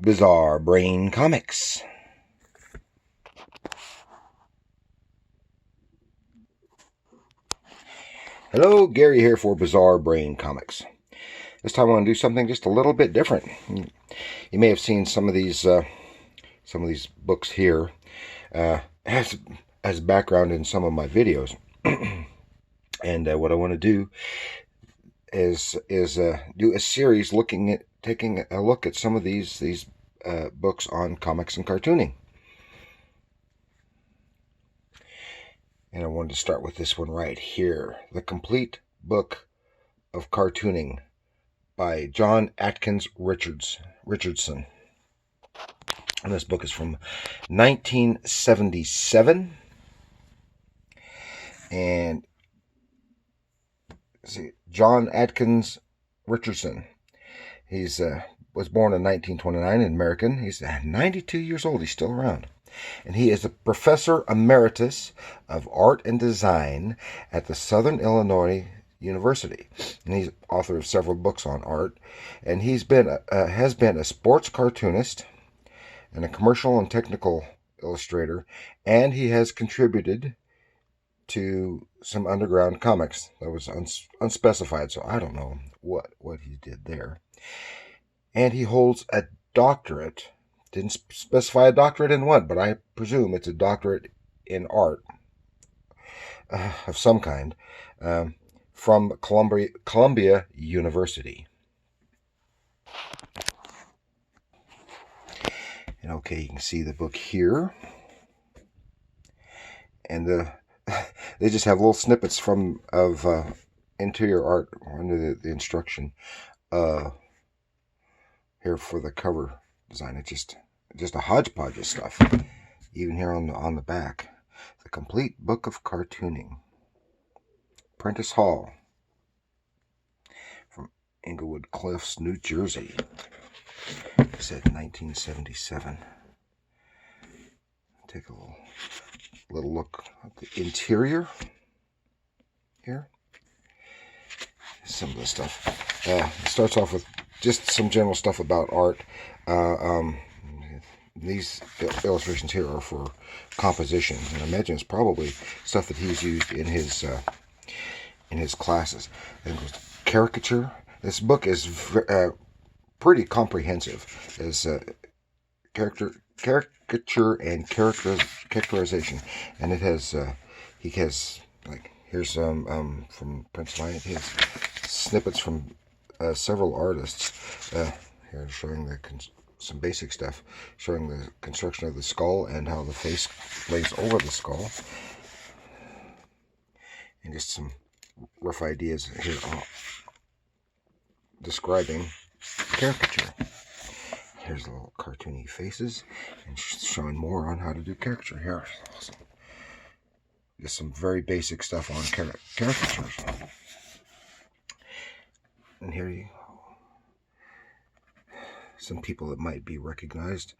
Bizarre Brain Comics. Hello, Gary here for Bizarre Brain Comics. This time I want to do something just a little bit different. You may have seen some of these books here as background in some of my videos. And what I want to do is do a series taking a look at some of these books on comics and cartooning. And I wanted to start with this one right here, The Complete Book of Cartooning by John Adkins Richardson. And this book is from 1977. And see, John Adkins Richardson. He's was born in 1929, an American. He's 92 years old. He's still around. And he is a professor emeritus of art and design at the Southern Illinois University. And he's author of several books on art. And he's has been a sports cartoonist and a commercial and technical illustrator. And he has contributed to some underground comics that was unspecified, so I don't know what he did there. And he holds a doctorate. Didn't specify a doctorate in what, but I presume it's a doctorate in art of some kind from Columbia University. And okay, you can see the book here. And they just have little snippets of interior art under the instruction here for the cover design. It's just a hodgepodge of stuff. Even here on the back, The Complete Book of Cartooning, Prentice Hall, from Englewood Cliffs, New Jersey. It said 1977. Take a little look at the interior here. Some of the stuff. It starts off with just some general stuff about art. These illustrations here are for composition, and I imagine it's probably stuff that he's used in his classes. And caricature. This book is pretty comprehensive. There's caricature and characterization, and it has he has, like, here's from Pennsylvania. He has snippets from several artists here showing some basic stuff, showing the construction of the skull and how the face lays over the skull, and just some rough ideas here describing caricature. Here's the little cartoony faces and showing more on how to do caricature here. Awesome. Just some very basic stuff on caricatures. And here you go. Some people that might be recognized.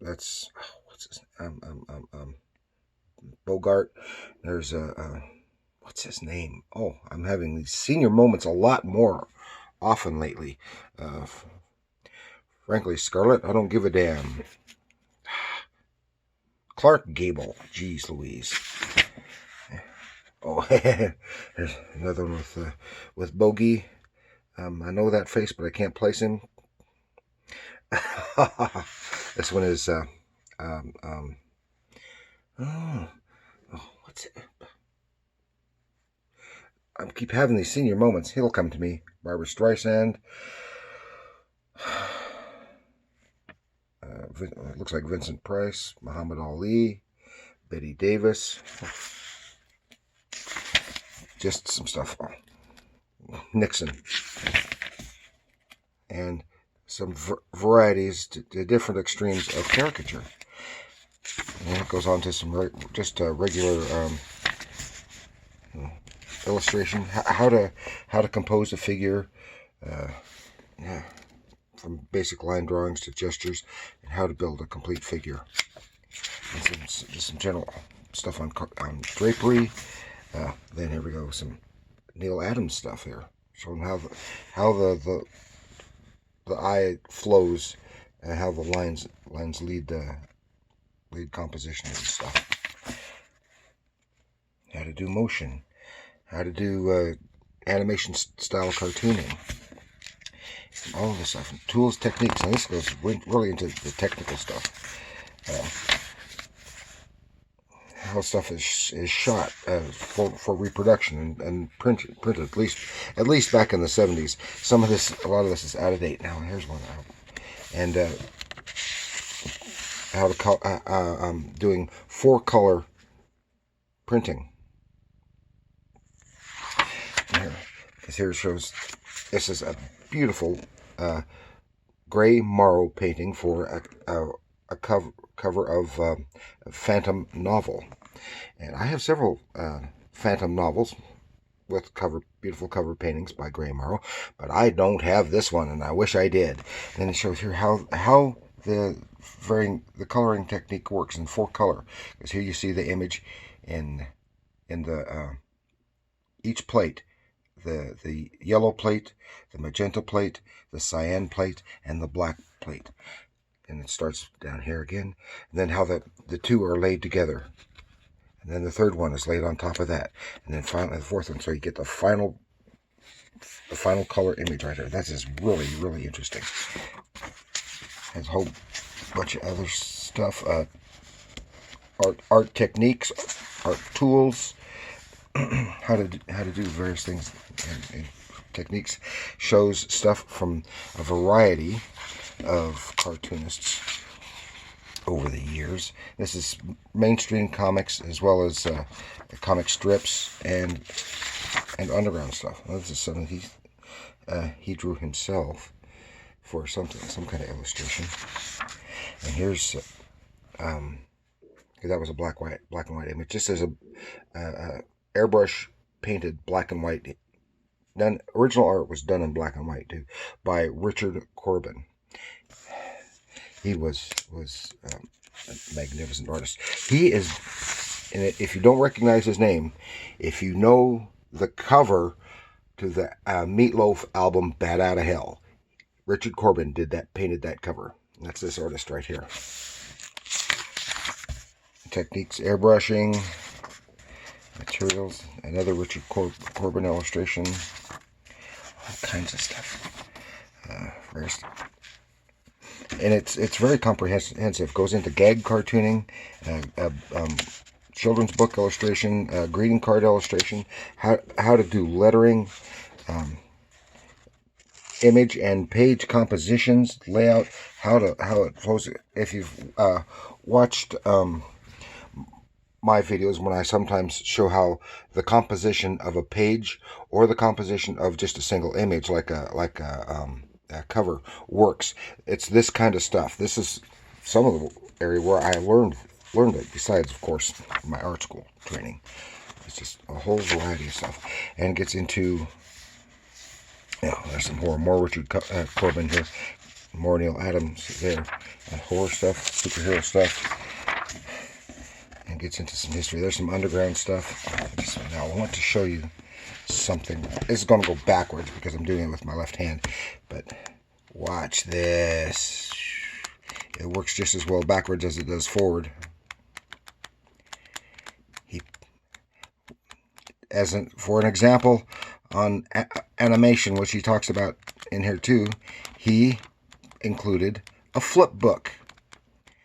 That's what's his Bogart. There's what's his name? Oh, I'm having these senior moments a lot more often lately. Frankly, Scarlett, I don't give a damn. Clark Gable. Jeez Louise. Oh, there's another one with Bogey. I know that face, but I can't place him. This one is what's it? I keep having these senior moments. He'll come to me. Barbara Streisand. It looks like Vincent Price, Muhammad Ali, Betty Davis. Just some stuff. Nixon. And some varieties to different extremes of caricature. And it goes on to some regular illustration, how to compose a figure, from basic line drawings to gestures, and how to build a complete figure. And just some general stuff on drapery. Then here we go, some Neil Adams stuff here, showing how the the eye flows, how the lines lead composition and stuff. How to do motion, how to do animation style cartooning, all of this stuff. Tools, techniques, and this goes really into the technical stuff. How stuff is shot for reproduction and printed at least back in the 70s. A lot of this is out of date now. Here's one out, and how to doing 4-color printing. Here shows, this is a beautiful gray marrow painting for a cover of a Phantom novel. And I have several Phantom novels with beautiful cover paintings by Gray Morrow, but I don't have this one, and I wish I did. And then it shows here how the coloring technique works in 4-color. Because here you see the image in the each plate. The yellow plate, the magenta plate, the cyan plate, and the black plate. And it starts down here again. And then how the two are laid together. And then the third one is laid on top of that. And then finally the fourth one. So you get the final color image right there. That is really, really interesting. Has a whole bunch of other stuff. Art techniques, art tools. how to do various things and techniques. Shows stuff from a variety of cartoonists over the years. This is mainstream comics as well as comic strips and underground stuff. Well, this is something he drew himself for some kind of illustration. And here's that was a black and white image. Just as a airbrush painted black and white. Original art was done in black and white too, by Richard Corbin. He was a magnificent artist. He is, and if you don't recognize his name, if you know the cover to the Meatloaf album "Bat Out of Hell," Richard Corbin painted that cover. That's this artist right here. Techniques, airbrushing. Materials, another Richard Corbin illustration, all kinds of stuff. And it's very comprehensive. Goes into gag cartooning, children's book illustration, greeting card illustration, how to do lettering, image and page compositions, layout, how it flows. If you've watched my videos, when I sometimes show how the composition of a page or the composition of just a single image, like a cover, works. It's this kind of stuff. This is some of the area where I learned it. Besides, of course, my art school training. It's just a whole variety of stuff, and gets into. There's some more Richard Corbin here, more Neil Adams there, horror stuff, superhero stuff. And gets into some history. There's some underground stuff. Now I want to show you something. This is going to go backwards because I'm doing it with my left hand. But watch this. It works just as well backwards as it does forward. For an example on animation, which he talks about in here too, he included a flip book.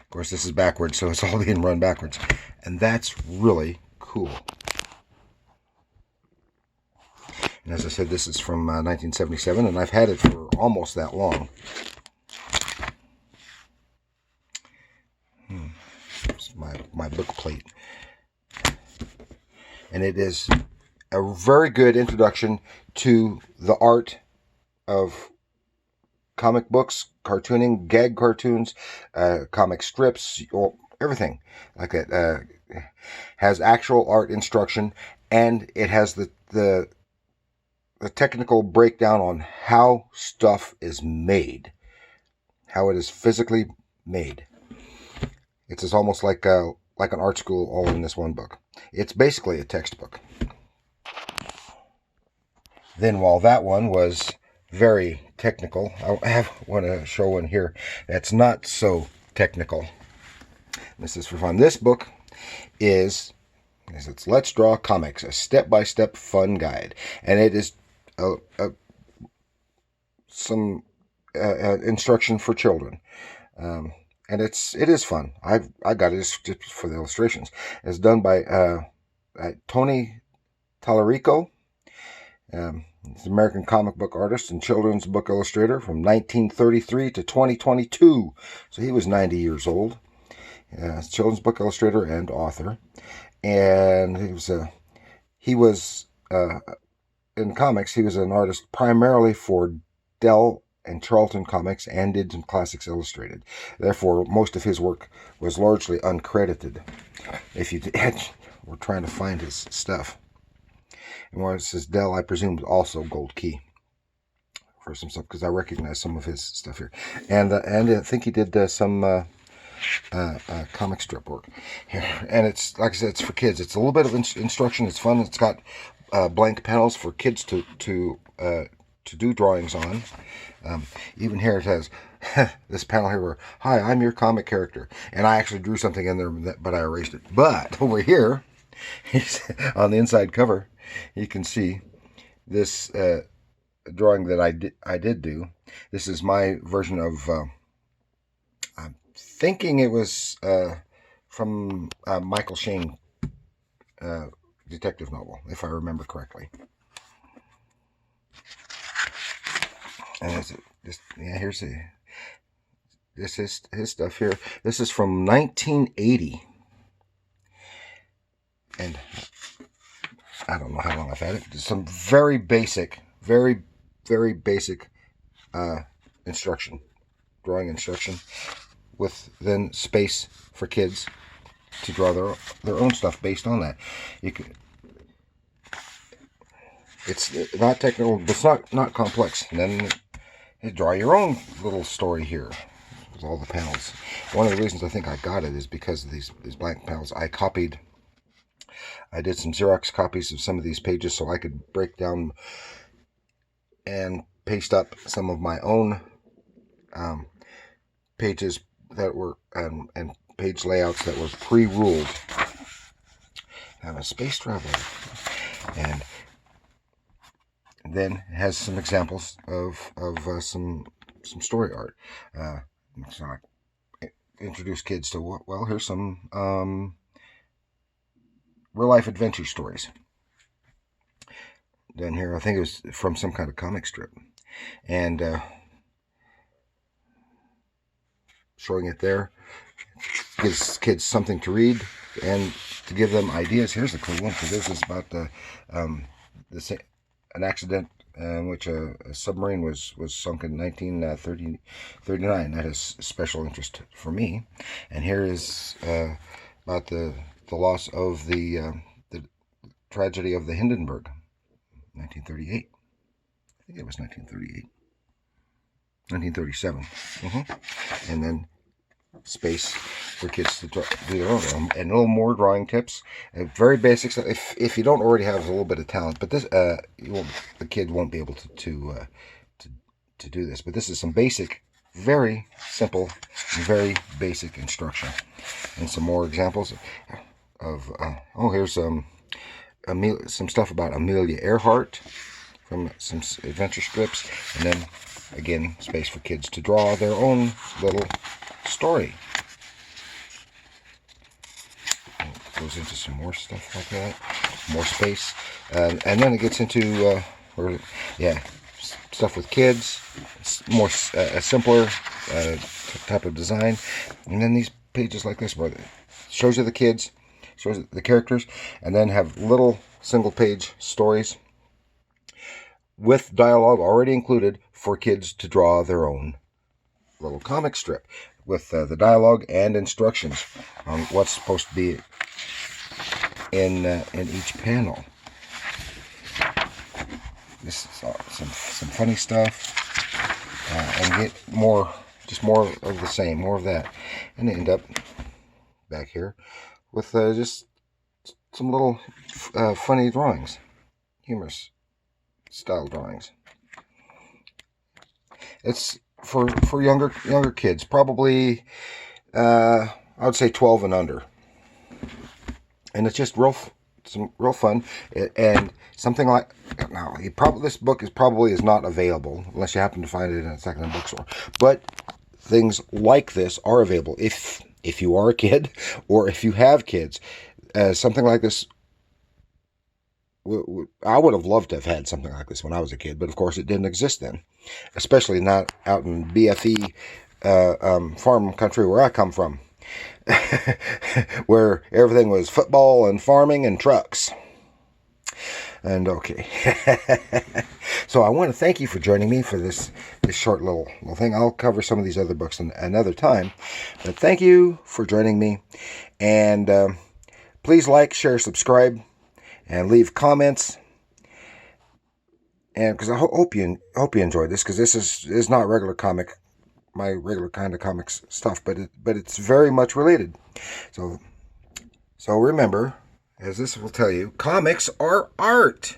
Of course, this is backwards, so it's all being run backwards. And that's really cool. And as I said, this is from 1977, and I've had it for almost that long. It's my book plate. And it is a very good introduction to the art of comic books, cartooning, gag cartoons, comic strips, everything like that. Has actual art instruction, and it has the technical breakdown on how stuff is made, how it is physically made. It's almost like an art school all in this one book. It's basically a textbook. Then while that one was very technical. I have want to show one here that's not so technical. This is for fun. This book is it's Let's Draw Comics, a step-by-step fun guide, and it is some instruction for children, and it is fun. I got it just for the illustrations. It's done by Tony Tallarico. He's an American comic book artist and children's book illustrator from 1933 to 2022. So he was 90 years old. Children's book illustrator and author. And he was in comics, he was an artist primarily for Dell and Charlton Comics and did some Classics Illustrated. Therefore, most of his work was largely uncredited. If you were trying to find his stuff. And when it says Dell, I presume also Gold Key for some stuff, because I recognize some of his stuff here. And I think he did some comic strip work here. And it's, like I said, it's for kids. It's a little bit of instruction. It's fun. It's got blank panels for kids to do drawings on. Even here it has this panel here where, hi, I'm your comic character. And I actually drew something in there, but I erased it. But over here, on the inside cover, you can see this drawing that I did do. This is my version of, I'm thinking it was from Michael Shane detective novel, if I remember correctly. And here's this is his stuff here. This is from 1980, and I don't know how long I've had it. Just some very basic, very basic drawing instruction, with then space for kids to draw their own stuff based on that. It's not technical, but it's not complex. And then you draw your own little story here with all the panels. One of the reasons I think I got it is because of these blank panels. I did some Xerox copies of some of these pages so I could break down and paste up some of my own pages that were and page layouts that were pre-ruled. Have a space traveler, and then it has some examples of some story art. So I introduce kids to, well, here's some real life adventure stories. Then here, I think it was from some kind of comic strip, and showing it there gives kids something to read and to give them ideas. Here's a cool one. So this is about an accident in which a submarine was sunk in 1939. That is special interest for me. And here is about the loss of the tragedy of the Hindenburg, 1938. I think it was 1938. 1937. And then space for kids to do their own, and a little more drawing tips, very basic stuff. If you don't already have a little bit of talent, but this the kid won't be able to do this. But this is some basic, very simple, very basic instruction, and some more examples of here's some stuff about Amelia Earhart from some adventure strips, and then again, space for kids to draw their own little story. And it goes into some more stuff like that, more space, and then it gets into stuff with kids, more a simpler type of design, and then these pages like this where it shows you the kids, shows you the characters, and then have little single page stories with dialogue already included for kids to draw their own little comic strip with the dialogue and instructions on what's supposed to be in each panel. This is some funny stuff, and get more of the same, more of that, and end up back here with just some little funny drawings, humorous style drawings. It's for younger kids, probably I would say 12 and under, and it's just some real fun. And something like now, this book is not available unless you happen to find it in a secondhand bookstore. But things like this are available if you are a kid or if you have kids. Something like this, I would have loved to have had something like this when I was a kid, but of course it didn't exist then, especially not out in BFE farm country where I come from, where everything was football and farming and trucks. And okay, so I want to thank you for joining me for this short little thing. I'll cover some of these other books another time, but thank you for joining me, and please like, share, subscribe, and leave comments. And because I hope you enjoyed this, because this is not my regular kind of comics stuff, but it's very much related. So remember, as this will tell you, comics are art.